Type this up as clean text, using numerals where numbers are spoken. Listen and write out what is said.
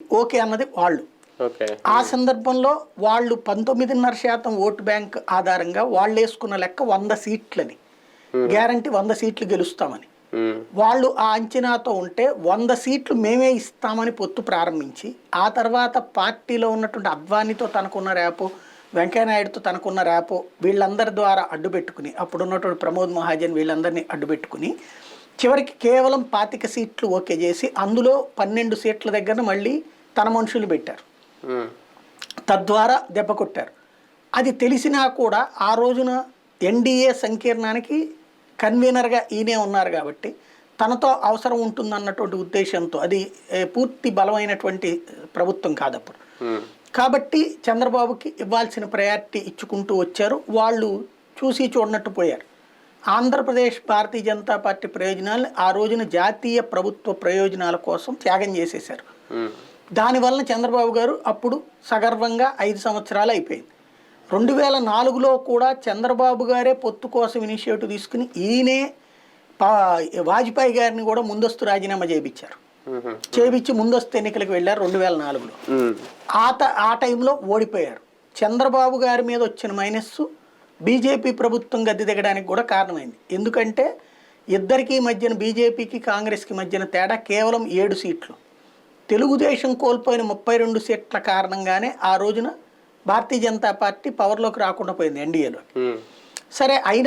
Okay అన్నది వాళ్ళు. ఆ సందర్భంలో వాళ్ళు 19.5% ఓటు బ్యాంక్ ఆధారంగా వాళ్ళు వేసుకున్న లెక్క 100 సీట్లని, గ్యారంటీ 100 సీట్లు గెలుస్తామని. వాళ్ళు ఆ అంచనాతో ఉంటే 100 సీట్లు మేమే ఇస్తామని పొత్తు ప్రారంభించి, ఆ తర్వాత పార్టీలో ఉన్నటువంటి అద్వానీతో తనకున్న రేపో, వెంకయ్యనాయుడుతో తనకున్న రేపో వీళ్ళందరి ద్వారా అడ్డుపెట్టుకుని, అప్పుడున్నటువంటి ప్రమోద్ మహాజన్ వీళ్ళందరినీ అడ్డుపెట్టుకుని చివరికి కేవలం 25 సీట్లు ఓకే చేసి అందులో 12 సీట్ల దగ్గర మళ్ళీ తన మనుషులు పెట్టారు. తద్వారా దెబ్బ కొట్టారు. అది తెలిసినా కూడా ఆ రోజున ఎన్డీఏ సంకీర్ణానికి కన్వీనర్గా ఈయనే ఉన్నారు కాబట్టి తనతో అవసరం ఉంటుందన్నటువంటి ఉద్దేశంతో, అది పూర్తి బలమైనటువంటి ప్రభుత్వం కాదప్పుడు. కాబట్టి చంద్రబాబుకి ఇవ్వాల్సిన ప్రయారిటీ ఇచ్చుకుంటూ వచ్చారు. వాళ్ళు చూసి చూడనట్టు పోయారు. ఆంధ్రప్రదేశ్ భారతీయ జనతా పార్టీ ప్రయోజనాలను ఆ రోజున జాతీయ ప్రభుత్వ ప్రయోజనాల కోసం త్యాగం చేసేశారు. దానివల్ల చంద్రబాబు గారు అప్పుడు సగర్వంగా 5 సంవత్సరాలు అయిపోయింది. 2004లో కూడా చంద్రబాబు గారే పొత్తు కోసం ఇనిషియేటివ్ తీసుకుని ఈయనే వాజ్పేయి గారిని కూడా ముందస్తు రాజీనామా చేయించారు. చేయించి ముందస్తు ఎన్నికలకు వెళ్ళారు 2004లో. ఆ టైంలో ఓడిపోయారు. చంద్రబాబు గారి మీద వచ్చిన మైనస్సు బీజేపీ ప్రభుత్వం గద్దె దిగడానికి కూడా కారణమైంది. ఎందుకంటే ఇద్దరికీ మధ్యన, బీజేపీకి కాంగ్రెస్కి మధ్యన తేడా కేవలం 7 సీట్లు. తెలుగుదేశం కోల్పోయిన 32 సీట్ల కారణంగానే ఆ రోజున భారతీయ జనతా పార్టీ పవర్లోకి రాకుండా పోయింది ఎన్డీఏలో. సరే అయినా